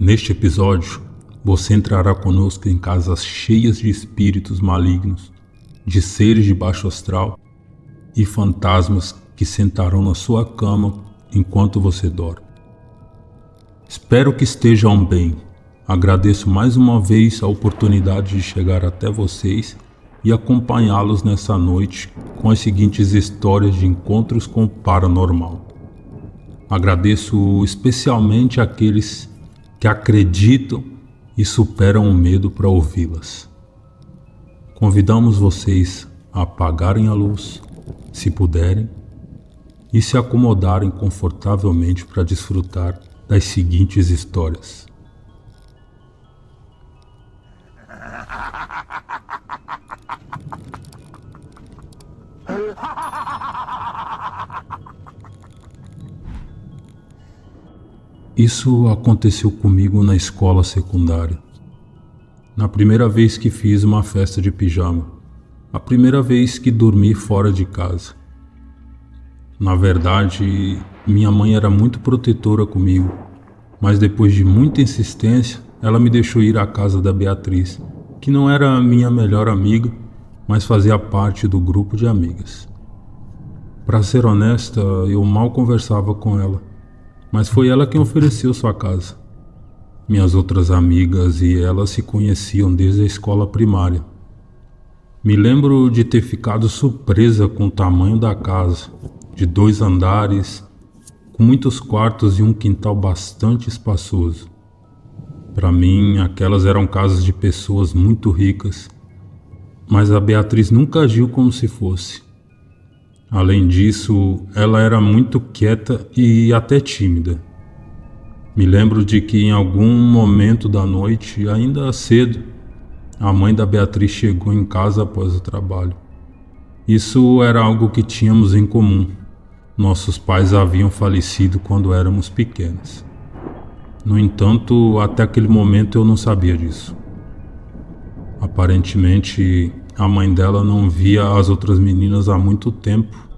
Neste episódio, você entrará conosco em casas cheias de espíritos malignos, de seres de baixo astral e fantasmas que sentarão na sua cama enquanto você dorme. Espero que estejam bem. Agradeço mais uma vez a oportunidade de chegar até vocês e acompanhá-los nessa noite com as seguintes histórias de encontros com o paranormal. Agradeço especialmente àqueles que acreditam e superam o medo para ouvi-las. Convidamos vocês a apagarem a luz, se puderem, e se acomodarem confortavelmente para desfrutar das seguintes histórias. Isso aconteceu comigo na escola secundária. Na primeira vez que fiz uma festa de pijama. A primeira vez que dormi fora de casa. Na verdade, minha mãe era muito protetora comigo, mas depois de muita insistência, ela me deixou ir à casa da Beatriz, que não era minha melhor amiga, mas fazia parte do grupo de amigas. Para ser honesta, eu mal conversava com ela, mas foi ela quem ofereceu sua casa. Minhas outras amigas e ela se conheciam desde a escola primária. Me lembro de ter ficado surpresa com o tamanho da casa, de 2 andares, com muitos quartos e um quintal bastante espaçoso. Para mim, aquelas eram casas de pessoas muito ricas, mas a Beatriz nunca agiu como se fosse. Além disso, ela era muito quieta e até tímida. Me lembro de que em algum momento da noite, ainda cedo, a mãe da Beatriz chegou em casa após o trabalho. Isso era algo que tínhamos em comum. Nossos pais haviam falecido quando éramos pequenos. No entanto, até aquele momento eu não sabia disso. Aparentemente, a mãe dela não via as outras meninas há muito tempo,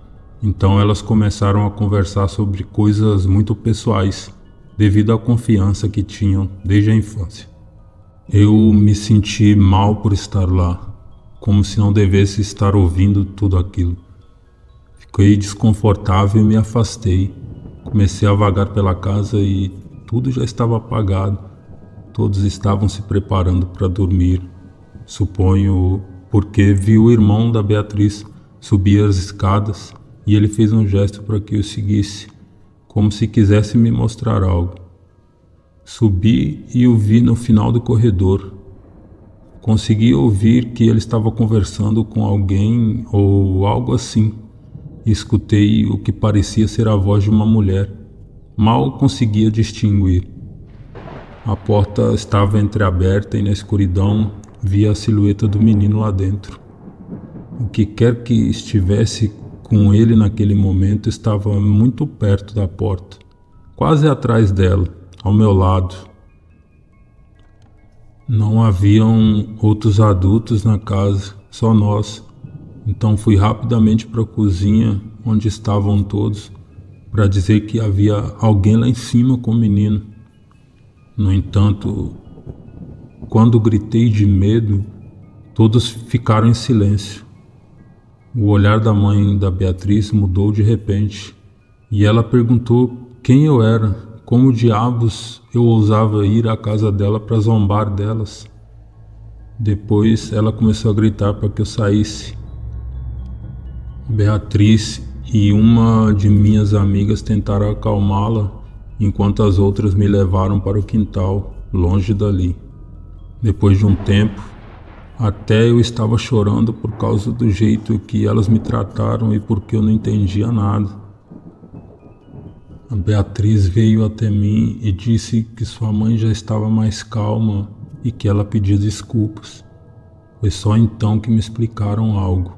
então elas começaram a conversar sobre coisas muito pessoais, devido à confiança que tinham desde a infância. Eu me senti mal por estar lá, como se não devesse estar ouvindo tudo aquilo. Fiquei desconfortável e me afastei. Comecei a vagar pela casa e tudo já estava apagado. Todos estavam se preparando para dormir. Suponho porque vi o irmão da Beatriz subir as escadas e ele fez um gesto para que eu seguisse, como se quisesse me mostrar algo. Subi e o vi no final do corredor. Consegui ouvir que ele estava conversando com alguém ou algo assim. Escutei o que parecia ser a voz de uma mulher. Mal conseguia distinguir. A porta estava entreaberta e na escuridão via a silhueta do menino lá dentro. O que quer que estivesse com ele naquele momento estava muito perto da porta, quase atrás dela, ao meu lado. Não haviam outros adultos na casa, só nós. Então fui rapidamente para a cozinha, onde estavam todos, para dizer que havia alguém lá em cima com o menino. No entanto, quando gritei de medo, todos ficaram em silêncio. O olhar da mãe da Beatriz mudou de repente, e ela perguntou quem eu era, como diabos eu ousava ir à casa dela para zombar delas. Depois ela começou a gritar para que eu saísse. Beatriz e uma de minhas amigas tentaram acalmá-la, enquanto as outras me levaram para o quintal, longe dali. Depois de um tempo, até eu estava chorando por causa do jeito que elas me trataram e porque eu não entendia nada. A Beatriz veio até mim e disse que sua mãe já estava mais calma e que ela pedia desculpas. Foi só então que me explicaram algo.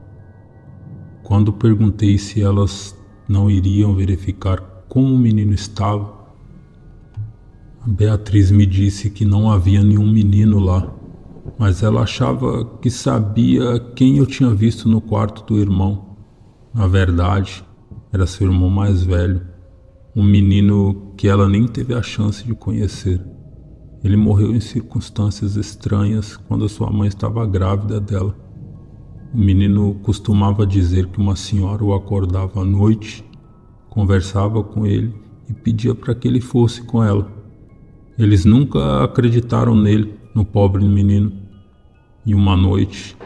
Quando perguntei se elas não iriam verificar como o menino estava, a Beatriz me disse que não havia nenhum menino lá, mas ela achava que sabia quem eu tinha visto no quarto do irmão. Na verdade, era seu irmão mais velho, um menino que ela nem teve a chance de conhecer. Ele morreu em circunstâncias estranhas quando a sua mãe estava grávida dela. O menino costumava dizer que uma senhora o acordava à noite, conversava com ele e pedia para que ele fosse com ela. Eles nunca acreditaram nele, no pobre menino. E uma noite,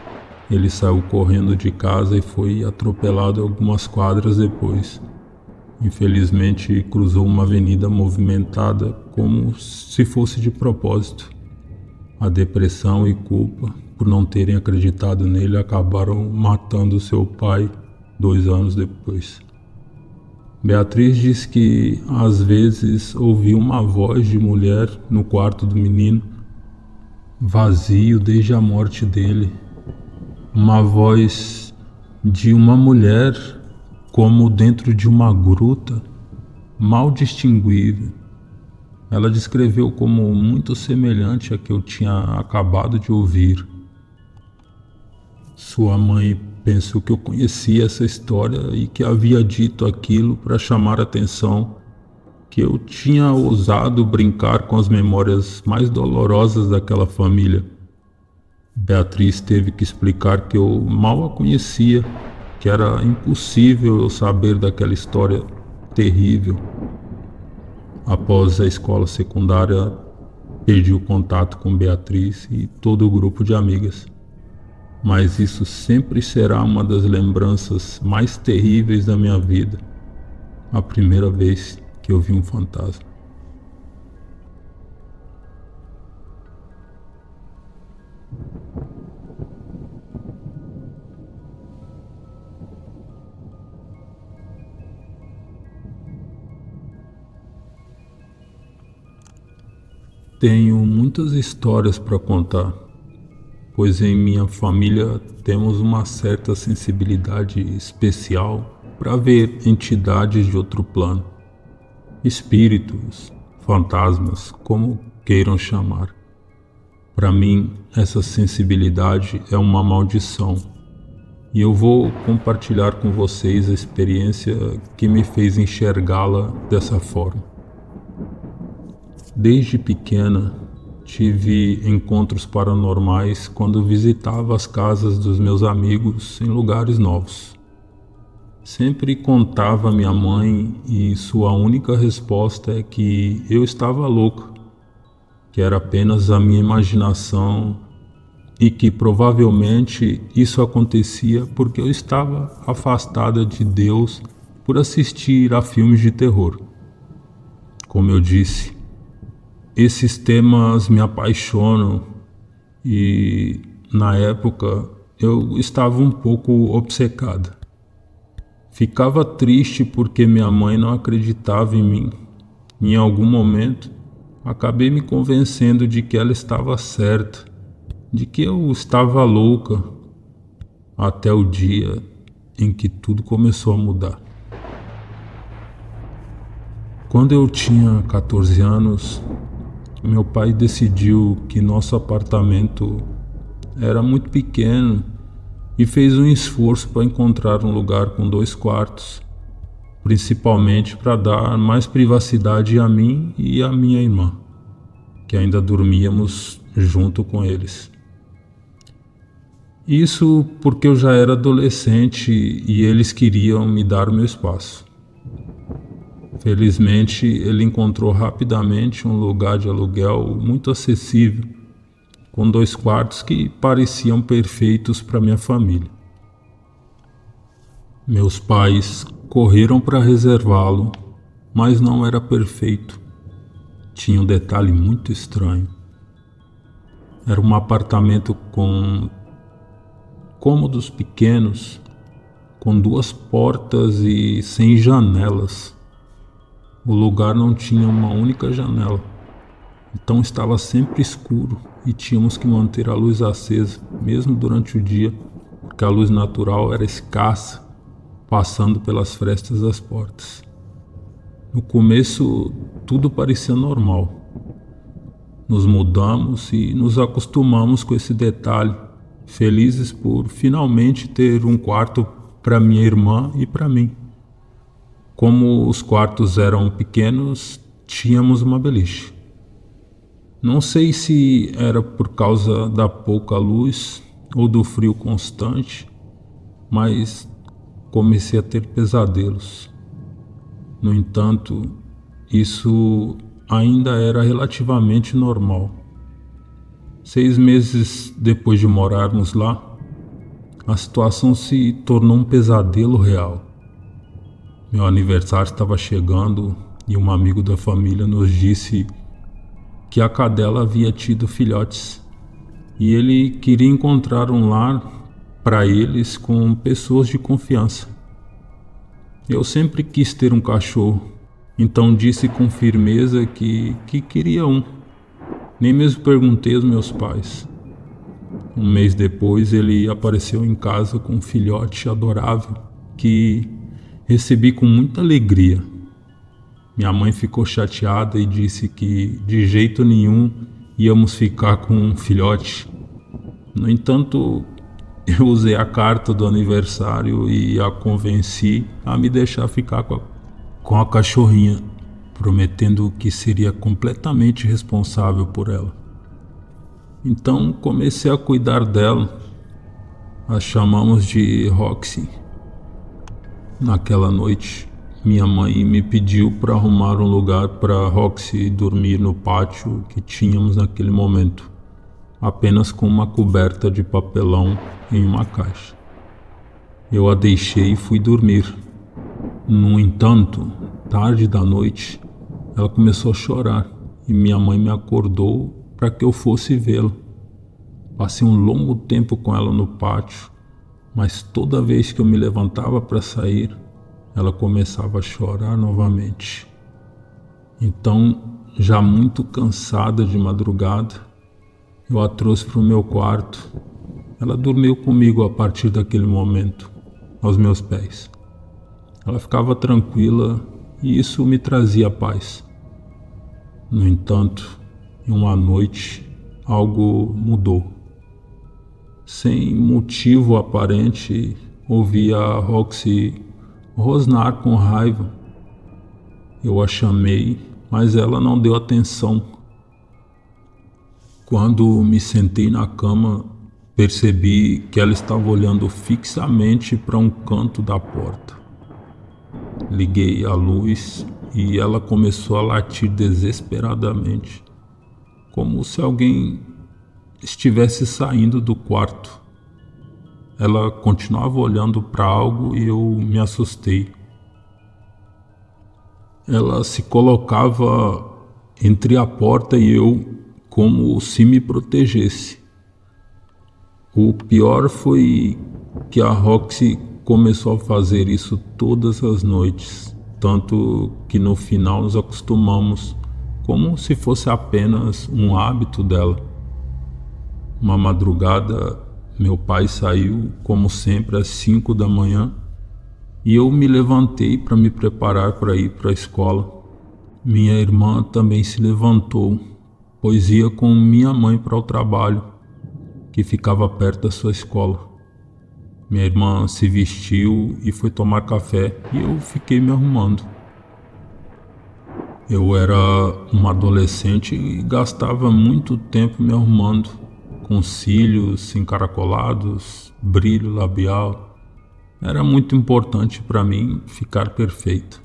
ele saiu correndo de casa e foi atropelado algumas quadras depois. Infelizmente, cruzou uma avenida movimentada como se fosse de propósito. A depressão e culpa por não terem acreditado nele acabaram matando seu pai 2 anos depois. Beatriz diz que às vezes ouviu uma voz de mulher no quarto do menino, vazio desde a morte dele. Uma voz de uma mulher como dentro de uma gruta, mal distinguível. Ela descreveu como muito semelhante à que eu tinha acabado de ouvir. Sua mãe pensou que eu conhecia essa história e que havia dito aquilo para chamar a atenção, que eu tinha ousado brincar com as memórias mais dolorosas daquela família. Beatriz teve que explicar que eu mal a conhecia, que era impossível eu saber daquela história terrível. Após a escola secundária, perdi o contato com Beatriz e todo o grupo de amigas. Mas isso sempre será uma das lembranças mais terríveis da minha vida. A primeira vez que eu vi um fantasma. Tenho muitas histórias para contar, pois em minha família temos uma certa sensibilidade especial para ver entidades de outro plano, espíritos, fantasmas, como queiram chamar. Para mim, essa sensibilidade é uma maldição, e eu vou compartilhar com vocês a experiência que me fez enxergá-la dessa forma. Desde pequena, tive encontros paranormais quando visitava as casas dos meus amigos em lugares novos. Sempre contava à minha mãe e sua única resposta é que eu estava louca, que era apenas a minha imaginação e que provavelmente isso acontecia porque eu estava afastada de Deus por assistir a filmes de terror. Como eu disse, esses temas me apaixonam e, na época, eu estava um pouco obcecada. Ficava triste porque minha mãe não acreditava em mim. Em algum momento, acabei me convencendo de que ela estava certa, de que eu estava louca, até o dia em que tudo começou a mudar. Quando eu tinha 14 anos, meu pai decidiu que nosso apartamento era muito pequeno e fez um esforço para encontrar um lugar com 2 quartos, principalmente para dar mais privacidade a mim e a minha irmã, que ainda dormíamos junto com eles. Isso porque eu já era adolescente e eles queriam me dar o meu espaço. Felizmente, ele encontrou rapidamente um lugar de aluguel muito acessível, com 2 quartos que pareciam perfeitos para minha família. Meus pais correram para reservá-lo, mas não era perfeito. Tinha um detalhe muito estranho. Era um apartamento com cômodos pequenos, com 2 portas e sem janelas. O lugar não tinha uma única janela, então estava sempre escuro e tínhamos que manter a luz acesa, mesmo durante o dia, porque a luz natural era escassa, passando pelas frestas das portas. No começo, tudo parecia normal. Nos mudamos e nos acostumamos com esse detalhe, felizes por finalmente ter um quarto para minha irmã e para mim. Como os quartos eram pequenos, tínhamos uma beliche. Não sei se era por causa da pouca luz ou do frio constante, mas comecei a ter pesadelos. No entanto, isso ainda era relativamente normal. 6 meses depois de morarmos lá, a situação se tornou um pesadelo real. Meu aniversário estava chegando e um amigo da família nos disse que a cadela havia tido filhotes e ele queria encontrar um lar para eles com pessoas de confiança. Eu sempre quis ter um cachorro, então disse com firmeza que queria um. Nem mesmo perguntei aos meus pais. Um mês depois ele apareceu em casa com um filhote adorável que recebi com muita alegria. Minha mãe ficou chateada e disse que de jeito nenhum íamos ficar com um filhote. No entanto, eu usei a carta do aniversário e a convenci a me deixar ficar com a cachorrinha, prometendo que seria completamente responsável por ela. Então comecei a cuidar dela. A chamamos de Roxy. Naquela noite, minha mãe me pediu para arrumar um lugar para Roxy dormir no pátio que tínhamos naquele momento, apenas com uma coberta de papelão em uma caixa. Eu a deixei e fui dormir. No entanto, tarde da noite, ela começou a chorar e minha mãe me acordou para que eu fosse vê-la. Passei um longo tempo com ela no pátio, mas toda vez que eu me levantava para sair, ela começava a chorar novamente. Então, já muito cansada de madrugada, eu a trouxe para o meu quarto. Ela dormiu comigo a partir daquele momento, aos meus pés. Ela ficava tranquila e isso me trazia paz. No entanto, em uma noite, algo mudou. Sem motivo aparente, ouvi a Roxy rosnar com raiva. Eu a chamei, mas ela não deu atenção. Quando me sentei na cama, percebi que ela estava olhando fixamente para um canto da porta. Liguei a luz e ela começou a latir desesperadamente, como se alguém estivesse saindo do quarto. Ela continuava olhando para algo e eu me assustei. Ela se colocava entre a porta e eu, como se me protegesse. O pior foi que a Roxy começou a fazer isso todas as noites, tanto que no final nos acostumamos, como se fosse apenas um hábito dela. Uma madrugada, meu pai saiu, como sempre, às 5 da manhã e eu me levantei para me preparar para ir para a escola. Minha irmã também se levantou, pois ia com minha mãe para o trabalho, que ficava perto da sua escola. Minha irmã se vestiu e foi tomar café e eu fiquei me arrumando. Eu era um adolescente e gastava muito tempo me arrumando, com cílios encaracolados, brilho labial. Era muito importante para mim ficar perfeito.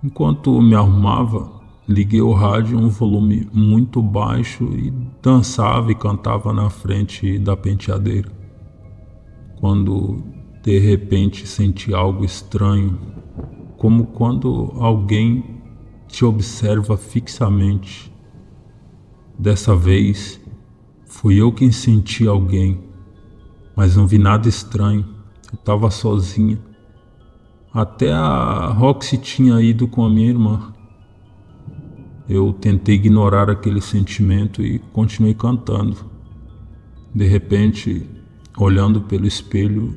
Enquanto me arrumava, liguei o rádio a um volume muito baixo e dançava e cantava na frente da penteadeira. Quando de repente senti algo estranho, como quando alguém te observa fixamente. Dessa vez, fui eu quem senti alguém, mas não vi nada estranho. Eu estava sozinha. Até a Roxy tinha ido com a minha irmã. Eu tentei ignorar aquele sentimento e continuei cantando. De repente, olhando pelo espelho,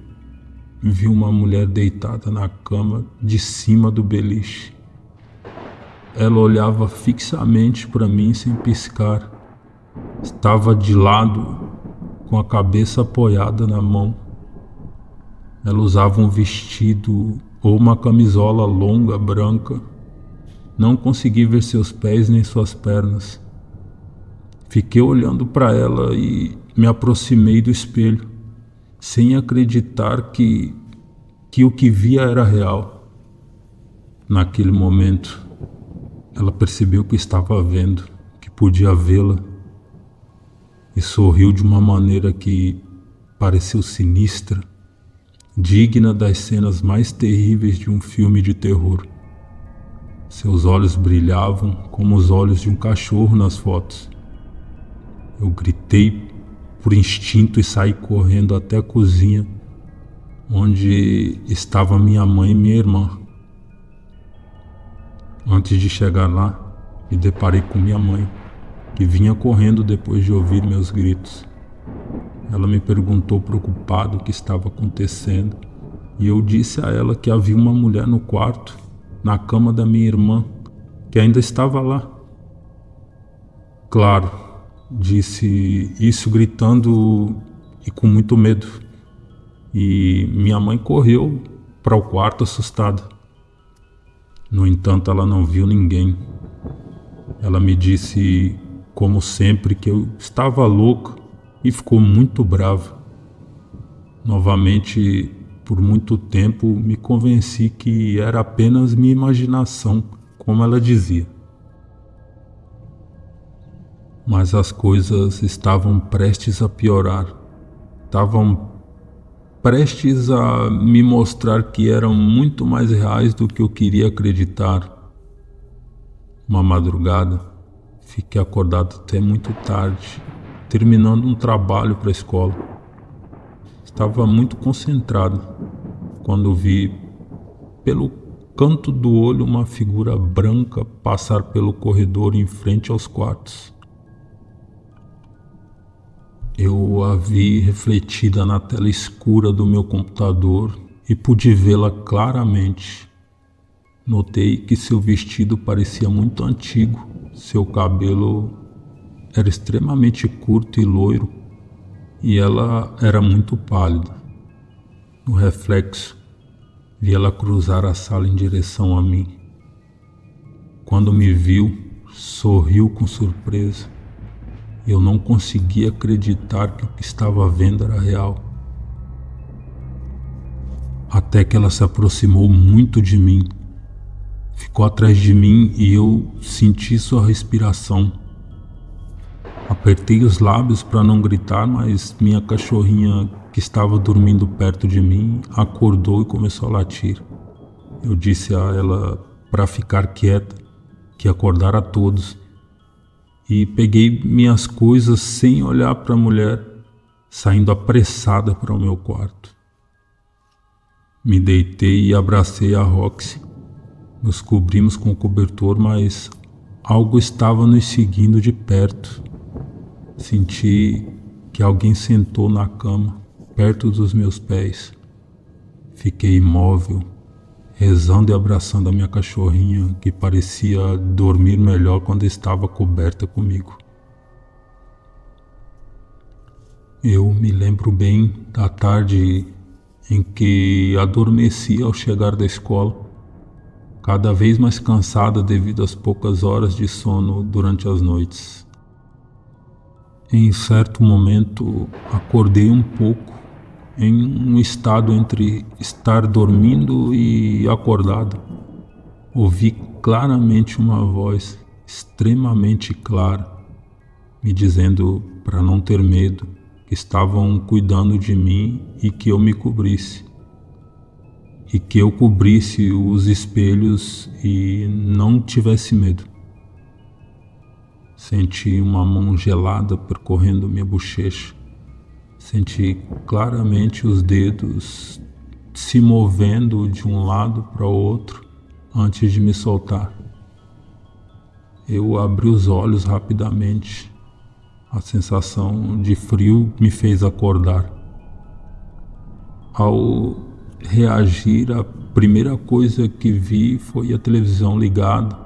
vi uma mulher deitada na cama de cima do beliche. Ela olhava fixamente para mim sem piscar. Estava de lado, com a cabeça apoiada na mão. Ela usava um vestido ou uma camisola longa branca. Não consegui ver seus pés nem suas pernas. Fiquei olhando para ela e me aproximei do espelho, sem acreditar que o que via era real. Naquele momento, ela percebeu que estava vendo, que podia vê-la, e sorriu de uma maneira que pareceu sinistra, digna das cenas mais terríveis de um filme de terror. Seus olhos brilhavam como os olhos de um cachorro nas fotos. Eu gritei por instinto e saí correndo até a cozinha, onde estava minha mãe e minha irmã. Antes de chegar lá, me deparei com minha mãe, que vinha correndo depois de ouvir meus gritos. Ela me perguntou preocupado o que estava acontecendo, e eu disse a ela que havia uma mulher no quarto, na cama da minha irmã, que ainda estava lá. Claro, disse isso gritando e com muito medo, e minha mãe correu para o quarto assustada. No entanto, ela não viu ninguém. Ela me disse, como sempre, que eu estava louca e ficou muito brava. Novamente, por muito tempo, me convenci que era apenas minha imaginação, como ela dizia. Mas as coisas estavam prestes a piorar. Estavam prestes a me mostrar que eram muito mais reais do que eu queria acreditar. Uma madrugada, fiquei acordado até muito tarde, terminando um trabalho para a escola. Estava muito concentrado quando vi, pelo canto do olho, uma figura branca passar pelo corredor em frente aos quartos. Eu a vi refletida na tela escura do meu computador e pude vê-la claramente. Notei que seu vestido parecia muito antigo, seu cabelo era extremamente curto e loiro, e ela era muito pálida. No reflexo, vi ela cruzar a sala em direção a mim. Quando me viu, sorriu com surpresa. Eu não conseguia acreditar que o que estava vendo era real. Até que ela se aproximou muito de mim. Ficou atrás de mim e eu senti sua respiração. Apertei os lábios para não gritar, mas minha cachorrinha, que estava dormindo perto de mim, acordou e começou a latir. Eu disse a ela para ficar quieta, que ia acordar a todos. E peguei minhas coisas sem olhar para a mulher, saindo apressada para o meu quarto. Me deitei e abracei a Roxy. Nos cobrimos com o cobertor, mas algo estava nos seguindo de perto. Senti que alguém sentou na cama, perto dos meus pés. Fiquei imóvel, rezando e abraçando a minha cachorrinha, que parecia dormir melhor quando estava coberta comigo. Eu me lembro bem da tarde em que adormeci ao chegar da escola, cada vez mais cansada devido às poucas horas de sono durante as noites. Em certo momento, acordei um pouco, em um estado entre estar dormindo e acordado. Ouvi claramente uma voz extremamente clara, me dizendo para não ter medo, que estavam cuidando de mim e que eu me cobrisse. E que eu cobrisse os espelhos e não tivesse medo. Senti uma mão gelada percorrendo minha bochecha. Senti claramente os dedos se movendo de um lado para o outro antes de me soltar. Eu abri os olhos rapidamente. A sensação de frio me fez acordar. Ao reagir, a primeira coisa que vi foi a televisão ligada.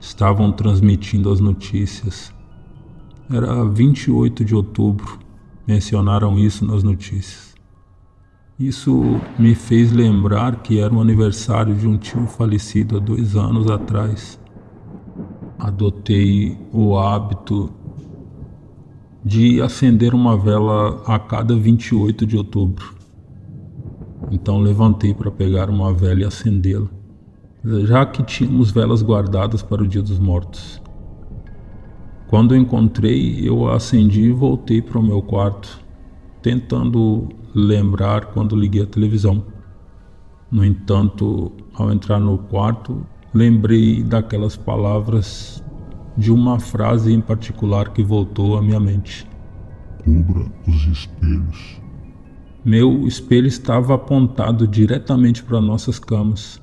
Estavam transmitindo as notícias. Era 28 de outubro. Mencionaram isso nas notícias. Isso me fez lembrar que era o aniversário de um tio falecido há 2 anos atrás. Adotei o hábito de acender uma vela a cada 28 de outubro. Então levantei para pegar uma vela e acendê-la, já que tínhamos velas guardadas para o Dia dos Mortos. Quando eu encontrei, eu a acendi e voltei para o meu quarto, tentando lembrar quando liguei a televisão. No entanto, ao entrar no quarto, lembrei daquelas palavras, de uma frase em particular que voltou à minha mente. Cubra os espelhos. Meu espelho estava apontado diretamente para nossas camas,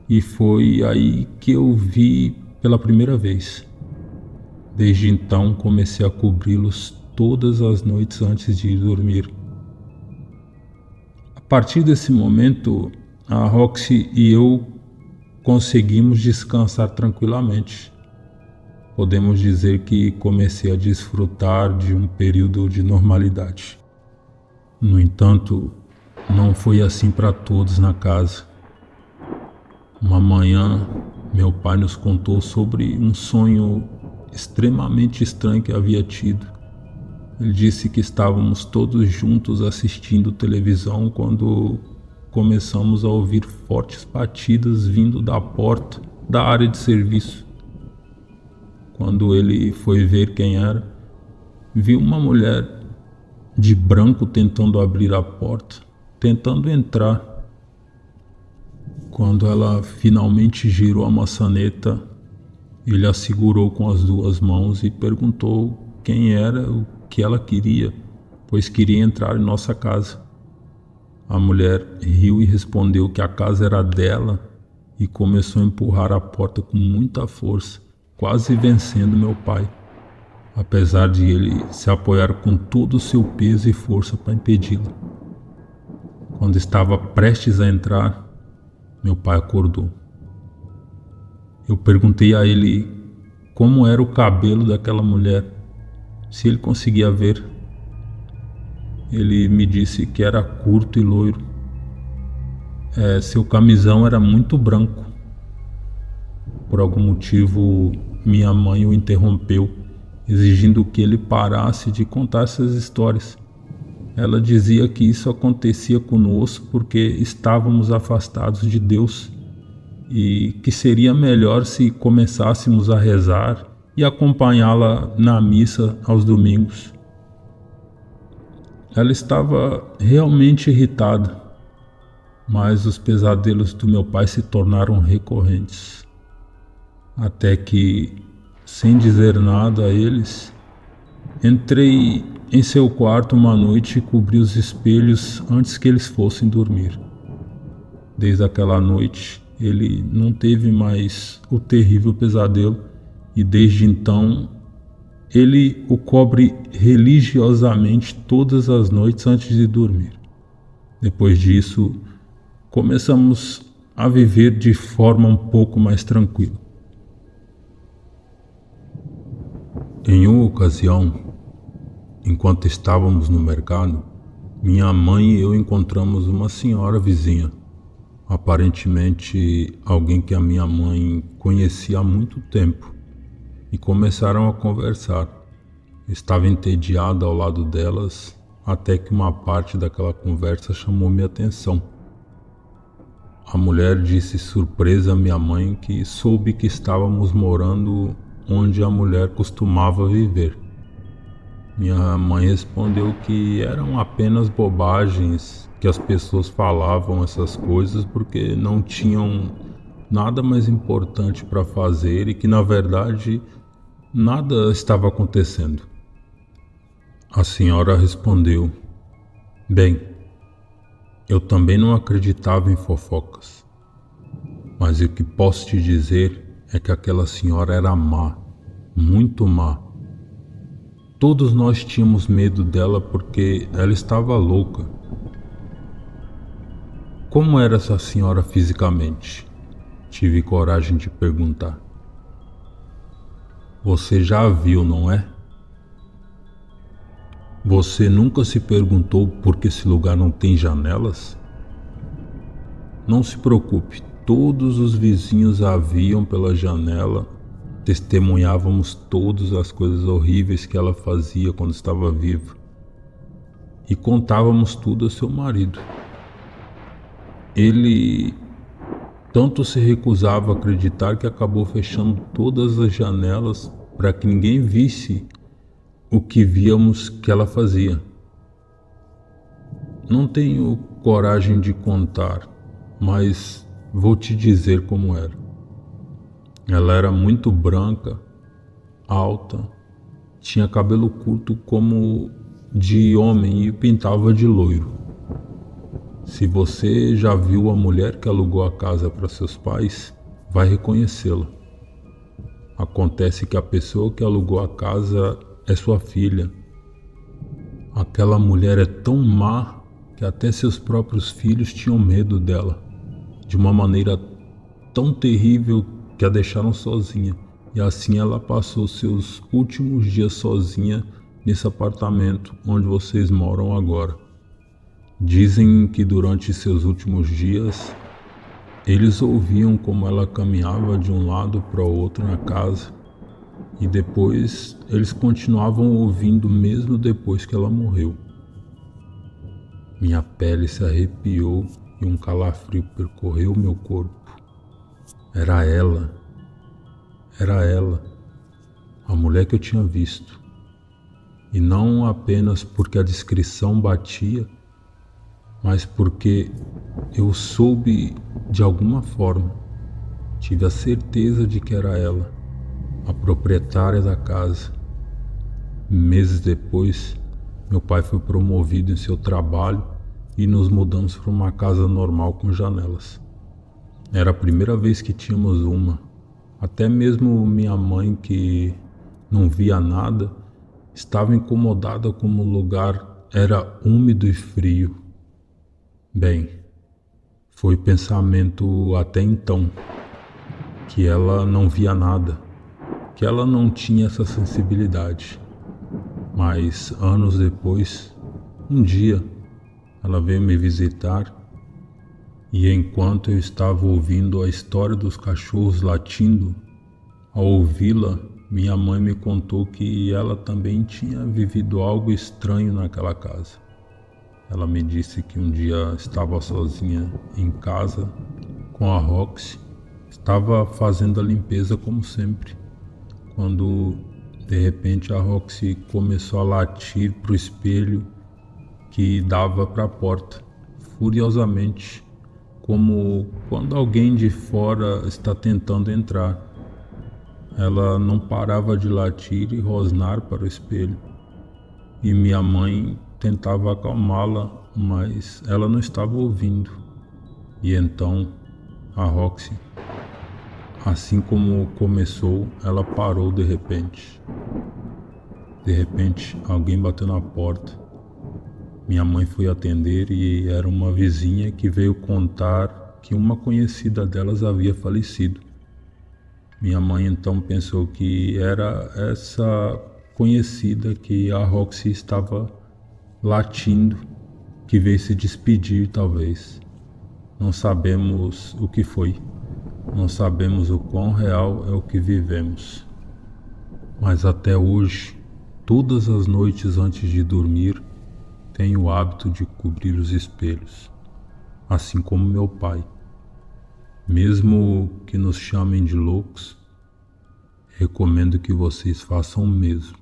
e foi aí que eu vi pela primeira vez. Desde então comecei a cobri-los todas as noites antes de ir dormir. A partir desse momento, a Roxy e eu conseguimos descansar tranquilamente. Podemos dizer que comecei a desfrutar de um período de normalidade. No entanto, não foi assim para todos na casa. Uma manhã, meu pai nos contou sobre um sonho extremamente estranho que havia tido. Ele disse que estávamos todos juntos assistindo televisão quando começamos a ouvir fortes batidas vindo da porta da área de serviço. Quando ele foi ver quem era, viu uma mulher de branco tentando abrir a porta, tentando entrar. Quando ela finalmente girou a maçaneta, ele a segurou com as duas mãos e perguntou quem era, o que ela queria, pois queria entrar em nossa casa. A mulher riu e respondeu que a casa era dela e começou a empurrar a porta com muita força, quase vencendo meu pai, apesar de ele se apoiar com todo o seu peso e força para impedi-la. Quando estava prestes a entrar, meu pai acordou. Eu perguntei a ele como era o cabelo daquela mulher, se ele conseguia ver. Ele me disse que era curto e loiro. Seu camisão era muito branco. Por algum motivo, minha mãe o interrompeu, exigindo que ele parasse de contar essas histórias. Ela dizia que isso acontecia conosco porque estávamos afastados de Deus e que seria melhor se começássemos a rezar e acompanhá-la na missa aos domingos. Ela estava realmente irritada, mas os pesadelos do meu pai se tornaram recorrentes, até que, sem dizer nada a eles, entrei em seu quarto uma noite e cobri os espelhos antes que eles fossem dormir. Desde aquela noite, ele não teve mais o terrível pesadelo e desde então ele o cobre religiosamente todas as noites antes de dormir. Depois disso, começamos a viver de forma um pouco mais tranquila. Em uma ocasião, enquanto estávamos no mercado, minha mãe e eu encontramos uma senhora vizinha, aparentemente alguém que a minha mãe conhecia há muito tempo, e começaram a conversar. Estava entediado ao lado delas, até que uma parte daquela conversa chamou minha atenção. A mulher disse surpresa à minha mãe que soube que estávamos morando onde a mulher costumava viver. Minha mãe respondeu que eram apenas bobagens, que as pessoas falavam essas coisas porque não tinham nada mais importante para fazer e que na verdade nada estava acontecendo. A senhora respondeu: bem, eu também não acreditava em fofocas, mas o que posso te dizer é que aquela senhora era má, muito má. Todos nós tínhamos medo dela porque ela estava louca. Como era essa senhora fisicamente? Tive coragem de perguntar. Você já a viu, não é? Você nunca se perguntou por que esse lugar não tem janelas? Não se preocupe, todos os vizinhos a viam pela janela testemunhávamos todas as coisas horríveis que ela fazia quando estava viva e contávamos tudo ao seu marido. Ele tanto se recusava a acreditar que acabou fechando todas as janelas para que ninguém visse o que víamos que ela fazia. Não tenho coragem de contar, mas vou te dizer como era. Ela era muito branca, alta, tinha cabelo curto como de homem e pintava de loiro. Se você já viu a mulher que alugou a casa para seus pais, vai reconhecê-la. Acontece que a pessoa que alugou a casa é sua filha. Aquela mulher é tão má que até seus próprios filhos tinham medo dela, de uma maneira tão terrível que a deixaram sozinha. E assim ela passou seus últimos dias sozinha nesse apartamento onde vocês moram agora. Dizem que durante seus últimos dias, eles ouviam como ela caminhava de um lado para o outro na casa e depois eles continuavam ouvindo mesmo depois que ela morreu. Minha pele se arrepiou e um calafrio percorreu meu corpo. Era ela, a mulher que eu tinha visto. E não apenas porque a descrição batia, mas porque eu soube de alguma forma, tive a certeza de que era ela, a proprietária da casa. Meses depois, meu pai foi promovido em seu trabalho e nos mudamos para uma casa normal com janelas. Era a primeira vez que tínhamos uma. Até mesmo minha mãe, que não via nada, estava incomodada como o lugar era úmido e frio. Bem, foi pensamento até então, que ela não via nada, que ela não tinha essa sensibilidade. Mas anos depois, um dia, ela veio me visitar e enquanto eu estava ouvindo a história dos cachorros latindo, ao ouvi-la, minha mãe me contou que ela também tinha vivido algo estranho naquela casa. Ela me disse que um dia estava sozinha em casa com a Roxy, estava fazendo a limpeza como sempre, quando de repente a Roxy começou a latir para o espelho que dava para a porta, furiosamente, como quando alguém de fora está tentando entrar. Ela não parava de latir e rosnar para o espelho, e minha mãe tentava acalmá-la, mas ela não estava ouvindo. E então a Roxy, assim como começou, ela parou de repente. De repente, alguém bateu na porta. Minha mãe foi atender e era uma vizinha que veio contar que uma conhecida delas havia falecido. Minha mãe então pensou que era essa conhecida que a Roxy estava latindo, que veio se despedir talvez. Não sabemos o que foi, não sabemos o quão real é o que vivemos. Mas até hoje, todas as noites antes de dormir, tenho o hábito de cobrir os espelhos, assim como meu pai. Mesmo que nos chamem de loucos, recomendo que vocês façam o mesmo.